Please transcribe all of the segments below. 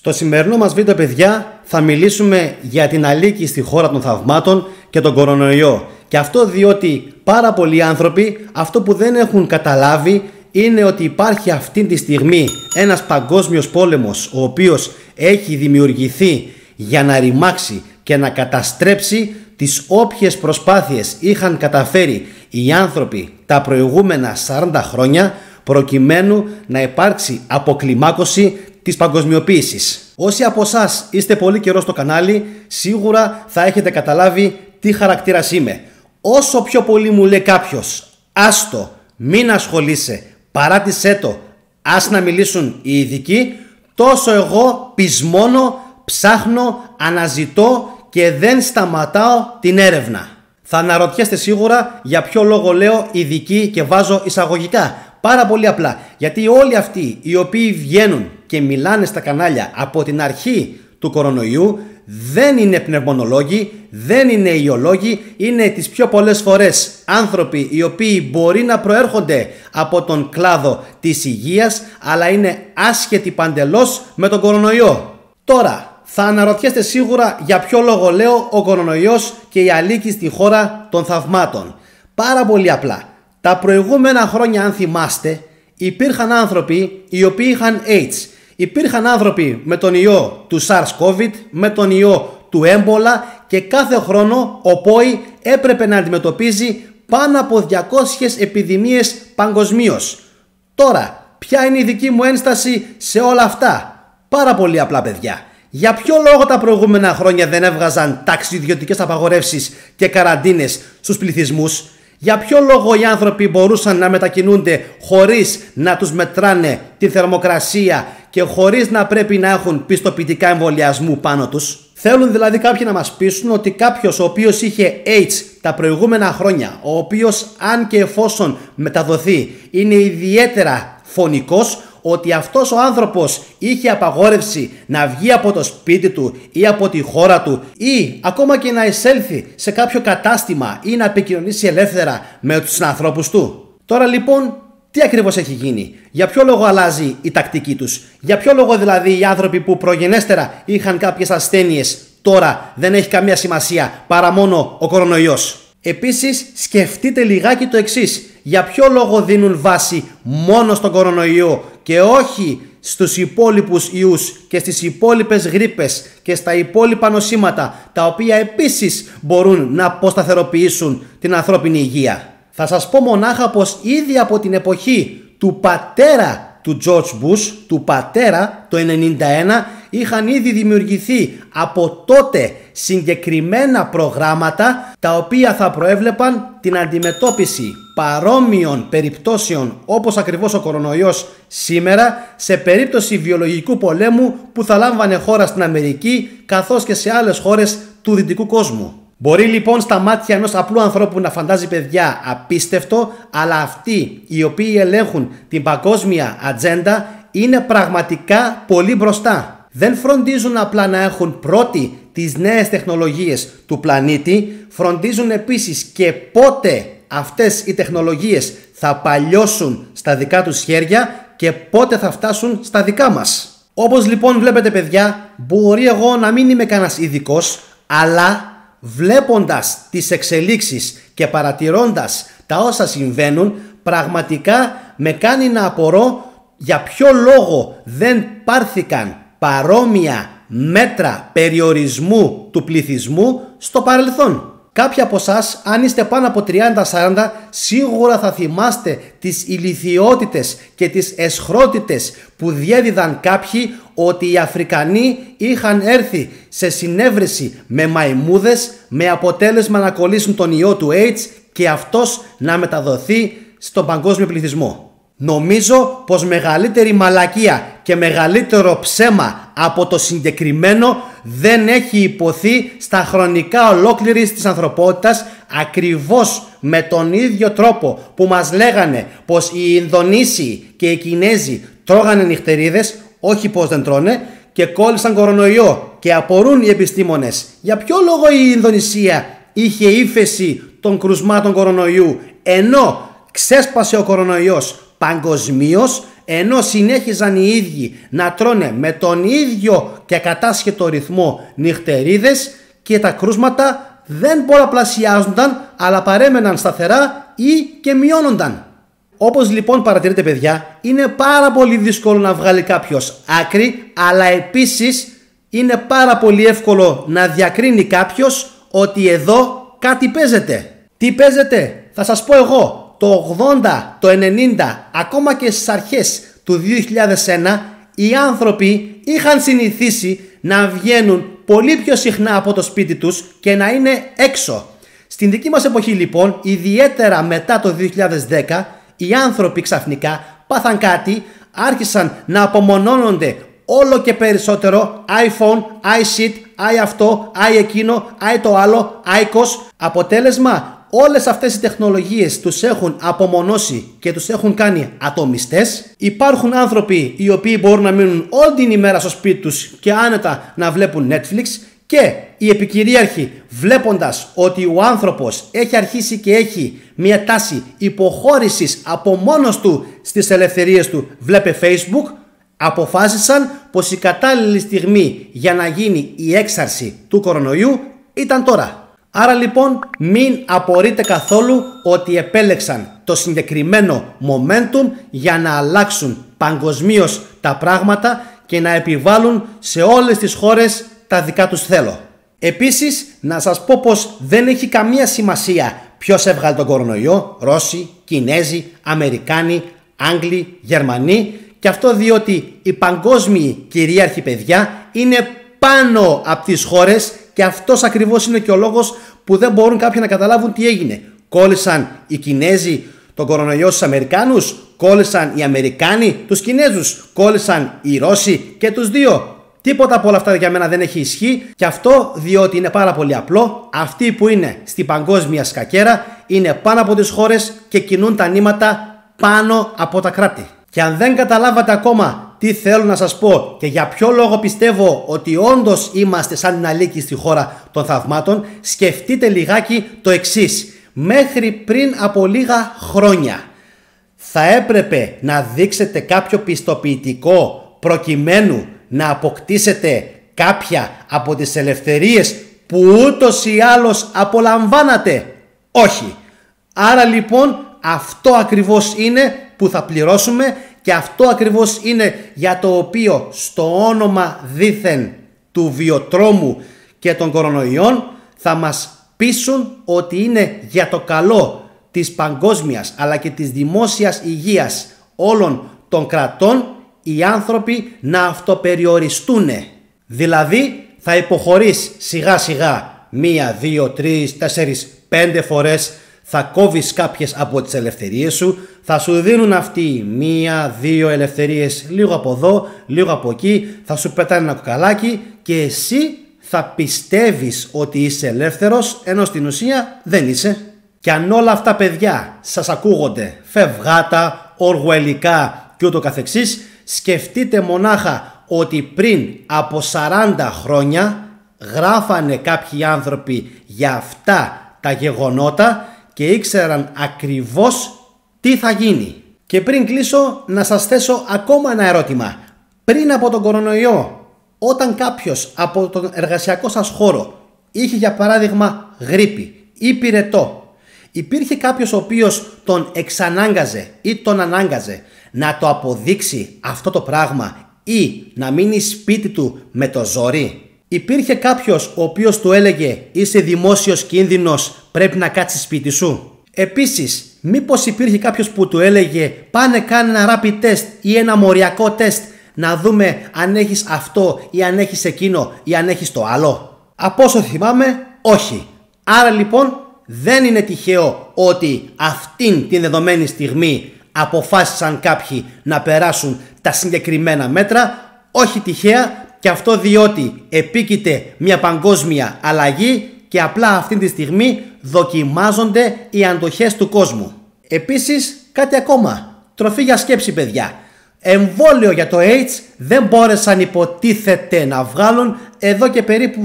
Στο σημερινό μας βίντεο, παιδιά, θα μιλήσουμε για την αλίκη στη χώρα των θαυμάτων και τον κορονοϊό. Και αυτό διότι πάρα πολλοί άνθρωποι αυτό που δεν έχουν καταλάβει είναι ότι υπάρχει αυτή τη στιγμή ένας παγκόσμιος πόλεμος, ο οποίος έχει δημιουργηθεί για να ρημάξει και να καταστρέψει τις όποιες προσπάθειες είχαν καταφέρει οι άνθρωποι τα προηγούμενα 40 χρόνια προκειμένου να υπάρξει αποκλιμάκωση της παγκοσμιοποίησης. Όσοι από εσάς είστε πολύ καιρό στο κανάλι, σίγουρα θα έχετε καταλάβει τι χαρακτήρας είμαι. Όσο πιο πολύ μου λέει κάποιος άστο, μην ασχολείσαι, παράτησέ το, ας να μιλήσουν οι ειδικοί, τόσο εγώ πεισμώνω, ψάχνω, αναζητώ και δεν σταματάω την έρευνα. Θα αναρωτιέστε σίγουρα για ποιο λόγο λέω ειδικοί και βάζω εισαγωγικά. Πάρα πολύ απλά, γιατί όλοι αυτοί οι οποίοι βγαίνουν και μιλάνε στα κανάλια από την αρχή του κορονοϊού δεν είναι πνευμονολόγοι, δεν είναι ιολόγοι, είναι τις πιο πολλές φορές άνθρωποι οι οποίοι μπορεί να προέρχονται από τον κλάδο της υγείας, αλλά είναι άσχετοι παντελώς με τον κορονοϊό. Τώρα, θα αναρωτιέστε σίγουρα για ποιο λόγο λέω ο κορονοϊός και η αλίκη στη χώρα των θαυμάτων. Πάρα πολύ απλά. Τα προηγούμενα χρόνια, αν θυμάστε, υπήρχαν άνθρωποι οι οποίοι είχαν AIDS. Υπήρχαν άνθρωποι με τον ιό του SARS-CoV, με τον ιό του έμπολα και κάθε χρόνο ο ΠΟΗ έπρεπε να αντιμετωπίζει πάνω από 200 επιδημίες παγκοσμίως. Τώρα, ποια είναι η δική μου ένσταση σε όλα αυτά? Πάρα πολύ απλά, παιδιά. Για ποιο λόγο τα προηγούμενα χρόνια δεν έβγαζαν ταξιδιωτικές απαγορεύσεις και καραντίνες στους πληθυσμούς? Για ποιο λόγο οι άνθρωποι μπορούσαν να μετακινούνται χωρίς να τους μετράνε τη θερμοκρασία και χωρίς να πρέπει να έχουν πιστοποιητικά εμβολιασμού πάνω τους? Θέλουν δηλαδή κάποιοι να μας πείσουν ότι κάποιος ο οποίος είχε AIDS τα προηγούμενα χρόνια, ο οποίος αν και εφόσον μεταδοθεί είναι ιδιαίτερα φωνικός, ότι αυτός ο άνθρωπος είχε απαγόρευση να βγει από το σπίτι του ή από τη χώρα του ή ακόμα και να εισέλθει σε κάποιο κατάστημα ή να επικοινωνήσει ελεύθερα με τους ανθρώπους του? Τώρα λοιπόν, τι ακριβώς έχει γίνει? Για ποιο λόγο αλλάζει η τακτική τους? Για ποιο λόγο δηλαδή οι άνθρωποι που προγενέστερα είχαν κάποιες ασθένειες τώρα δεν έχει καμία σημασία παρά μόνο ο κορονοϊός? Επίσης, σκεφτείτε λιγάκι το εξής. Για ποιο λόγο δίνουν βάση μόνο στον κορονοϊό και όχι στους υπόλοιπους ιούς και στις υπόλοιπες γρίπες και στα υπόλοιπα νοσήματα, τα οποία επίσης μπορούν να αποσταθεροποιήσουν την ανθρώπινη υγεία? Θα σας πω μονάχα πως ήδη από την εποχή του πατέρα του George Bush, του πατέρα, το 1991, είχαν ήδη δημιουργηθεί από τότε συγκεκριμένα προγράμματα τα οποία θα προέβλεπαν την αντιμετώπιση παρόμοιων περιπτώσεων όπως ακριβώς ο κορονοϊός σήμερα σε περίπτωση βιολογικού πολέμου που θα λάμβανε χώρα στην Αμερική καθώς και σε άλλες χώρες του δυτικού κόσμου. Μπορεί λοιπόν στα μάτια ενός απλού ανθρώπου να φαντάζει, παιδιά, απίστευτο, αλλά αυτοί οι οποίοι ελέγχουν την παγκόσμια ατζέντα είναι πραγματικά πολύ μπροστά. Δεν φροντίζουν απλά να έχουν πρώτοι τις νέες τεχνολογίες του πλανήτη, φροντίζουν επίσης και πότε αυτές οι τεχνολογίες θα παλιώσουν στα δικά τους χέρια και πότε θα φτάσουν στα δικά μας. Όπως λοιπόν βλέπετε, παιδιά, μπορεί εγώ να μην είμαι κανένας ειδικός, αλλά βλέποντας τις εξελίξεις και παρατηρώντας τα όσα συμβαίνουν, πραγματικά με κάνει να απορώ για ποιο λόγο δεν πάρθηκαν παρόμοια μέτρα περιορισμού του πληθυσμού στο παρελθόν. Κάποιοι από εσάς, αν είστε πάνω από 30-40, σίγουρα θα θυμάστε τις ηλιθιότητες και τις αισχρότητες που διέδιδαν κάποιοι ότι οι Αφρικανοί είχαν έρθει σε συνέβρεση με μαϊμούδες με αποτέλεσμα να κολλήσουν τον ιό του AIDS και αυτός να μεταδοθεί στον παγκόσμιο πληθυσμό. Νομίζω πως μεγαλύτερη μαλακία και μεγαλύτερο ψέμα από το συγκεκριμένο δεν έχει υποθεί στα χρονικά ολόκληρης της ανθρωπότητας, ακριβώς με τον ίδιο τρόπο που μας λέγανε πως οι Ινδονήσιοι και οι Κινέζοι τρώγανε νυχτερίδες, όχι πως δεν τρώνε, και κόλλησαν κορονοϊό. Και απορούν οι επιστήμονες για ποιο λόγο η Ινδονησία είχε ύφεση των κρουσμάτων κορονοϊού ενώ ξέσπασε ο κορονοϊός παγκοσμίως, ενώ συνέχιζαν οι ίδιοι να τρώνε με τον ίδιο και ακατάσχετο ρυθμό νυχτερίδες και τα κρούσματα δεν πολλαπλασιάζονταν, αλλά παρέμεναν σταθερά ή και μειώνονταν. Όπως λοιπόν παρατηρείτε παιδιά, είναι πάρα πολύ δύσκολο να βγάλει κάποιος άκρη, αλλά επίσης είναι πάρα πολύ εύκολο να διακρίνει κάποιος ότι εδώ κάτι παίζεται. Τι παίζεται? Θα σας πω εγώ. Το 80, το 90, ακόμα και στις αρχές του 2001, οι άνθρωποι είχαν συνηθίσει να βγαίνουν πολύ πιο συχνά από το σπίτι τους και να είναι έξω. Στην δική μας εποχή λοιπόν, ιδιαίτερα μετά το 2010, οι άνθρωποι ξαφνικά πάθαν κάτι, άρχισαν να απομονώνονται όλο και περισσότερο iPhone, iShit, αυτό, εκείνο, το άλλο, iCos. Αποτέλεσμα, όλες αυτές οι τεχνολογίες τους έχουν απομονώσει και τους έχουν κάνει ατομιστές. Υπάρχουν άνθρωποι οι οποίοι μπορούν να μείνουν όλη την ημέρα στο σπίτι τους και άνετα να βλέπουν Netflix, και οι επικυρίαρχοι, βλέποντας ότι ο άνθρωπος έχει αρχίσει και έχει μια τάση υποχώρησης από μόνος του στις ελευθερίες του, βλέπε Facebook, αποφάσισαν πως η κατάλληλη στιγμή για να γίνει η έξαρση του κορονοϊού ήταν τώρα. Άρα λοιπόν μην απορείτε καθόλου ότι επέλεξαν το συγκεκριμένο momentum για να αλλάξουν παγκοσμίως τα πράγματα και να επιβάλλουν σε όλες τις χώρες τα δικά τους θέλω. Επίσης να σας πω πως δεν έχει καμία σημασία ποιος έβγαλε τον κορονοϊό, Ρώσοι, Κινέζοι, Αμερικάνοι, Άγγλοι, Γερμανοί, και αυτό διότι οι παγκόσμιοι κυρίαρχοι παιδιά είναι πάνω από τις χώρες, και αυτός ακριβώς είναι και ο λόγος που δεν μπορούν κάποιοι να καταλάβουν τι έγινε. Κόλλησαν οι Κινέζοι τον κορονοϊό στους Αμερικάνους, κόλλησαν οι Αμερικάνοι τους Κινέζους, κόλλησαν οι Ρώσοι και τους δύο. Τίποτα από όλα αυτά για μένα δεν έχει ισχύ, και αυτό διότι είναι πάρα πολύ απλό. Αυτοί που είναι στην παγκόσμια σκακέρα είναι πάνω από τις χώρες και κινούν τα νήματα πάνω από τα κράτη. Και αν δεν καταλάβατε ακόμα τι θέλω να σας πω και για ποιο λόγο πιστεύω ότι όντως είμαστε σαν την Αλίκη στη χώρα των θαυμάτων, σκεφτείτε λιγάκι το εξής. Μέχρι πριν από λίγα χρόνια θα έπρεπε να δείξετε κάποιο πιστοποιητικό προκειμένου να αποκτήσετε κάποια από τις ελευθερίες που ούτως ή άλλως απολαμβάνατε? Όχι. Άρα λοιπόν αυτό ακριβώς είναι που θα πληρώσουμε, και αυτό ακριβώς είναι για το οποίο στο όνομα δήθεν του βιοτρόμου και των κορονοϊών θα μας πείσουν ότι είναι για το καλό της παγκόσμιας αλλά και της δημόσιας υγείας όλων των κρατών οι άνθρωποι να αυτοπεριοριστούν. Δηλαδή θα υποχωρείς σιγά σιγά 1, 2, 3, 4, 5 φορές, θα κόβεις κάποιες από τις ελευθερίες σου, θα σου δίνουν αυτοί 1, 2 ελευθερίες, λίγο από εδώ, λίγο από εκεί, θα σου πετάνε ένα κοκαλάκι και εσύ θα πιστεύεις ότι είσαι ελεύθερος, ενώ στην ουσία δεν είσαι. Και αν όλα αυτά παιδιά σας ακούγονται φευγάτα, οργουελικά και ούτω καθεξής, σκεφτείτε μονάχα ότι πριν από 40 χρόνια γράφανε κάποιοι άνθρωποι για αυτά τα γεγονότα και ήξεραν ακριβώς τι θα γίνει. Και πριν κλείσω να σας θέσω ακόμα ένα ερώτημα. Πριν από τον κορονοϊό, όταν κάποιος από τον εργασιακό σας χώρο είχε για παράδειγμα γρίπη ή πυρετό, υπήρχε κάποιος ο οποίος τον εξανάγκαζε ή τον ανάγκαζε να το αποδείξει αυτό το πράγμα ή να μείνει σπίτι του με το ζόρι? Υπήρχε κάποιος ο οποίος του έλεγε είσαι δημόσιος κίνδυνος, πρέπει να κάτσεις σπίτι σου? Επίσης, μήπως υπήρχε κάποιος που του έλεγε πάνε κάνε ένα rapid test ή ένα μοριακό τεστ να δούμε αν έχεις αυτό ή αν έχεις εκείνο ή αν έχεις το άλλο? Από όσο θυμάμαι, όχι. Άρα λοιπόν δεν είναι τυχαίο ότι αυτήν την δεδομένη στιγμή αποφάσισαν κάποιοι να περάσουν τα συγκεκριμένα μέτρα. Όχι τυχαία, και αυτό διότι επίκειται μια παγκόσμια αλλαγή και απλά αυτή τη στιγμή δοκιμάζονται οι αντοχές του κόσμου. Επίσης κάτι ακόμα, τροφή για σκέψη παιδιά. Εμβόλιο για το AIDS δεν μπόρεσαν υποτίθεται να βγάλουν εδώ και περίπου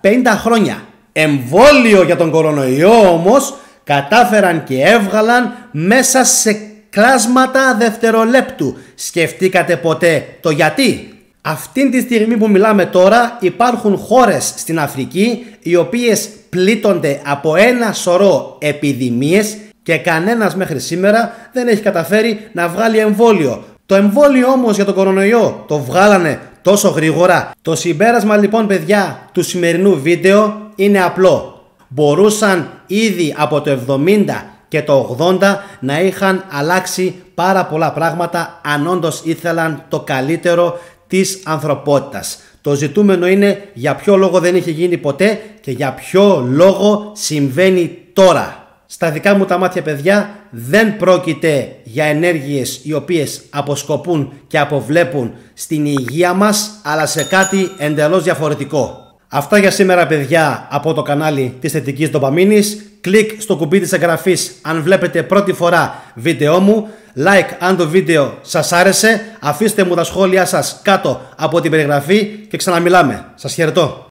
40-50 χρόνια. Εμβόλιο για τον κορονοϊό όμως κατάφεραν και έβγαλαν μέσα σε κλάσματα δευτερολέπτου. Σκεφτήκατε ποτέ το γιατί? Αυτήν τη στιγμή που μιλάμε τώρα υπάρχουν χώρες στην Αφρική οι οποίες πλήττονται από ένα σωρό επιδημίες και κανένας μέχρι σήμερα δεν έχει καταφέρει να βγάλει εμβόλιο. Το εμβόλιο όμως για τον κορονοϊό το βγάλανε τόσο γρήγορα. Το συμπέρασμα λοιπόν, παιδιά, του σημερινού βίντεο είναι απλό. Μπορούσαν ήδη από το 70 και το 80 να είχαν αλλάξει πάρα πολλά πράγματα αν όντως ήθελαν το καλύτερο της ανθρωπότητας. Το ζητούμενο είναι για ποιο λόγο δεν είχε γίνει ποτέ και για ποιο λόγο συμβαίνει τώρα. Στα δικά μου τα μάτια, παιδιά, δεν πρόκειται για ενέργειες οι οποίες αποσκοπούν και αποβλέπουν στην υγεία μας, αλλά σε κάτι εντελώς διαφορετικό. Αυτά για σήμερα, παιδιά, από το κανάλι της Θετικής Δοπαμίνης. Κλικ στο κουμπί της εγγραφής αν βλέπετε πρώτη φορά βίντεό μου. Like αν το βίντεο σας άρεσε. Αφήστε μου τα σχόλιά σας κάτω από την περιγραφή και ξαναμιλάμε. Σας χαιρετώ.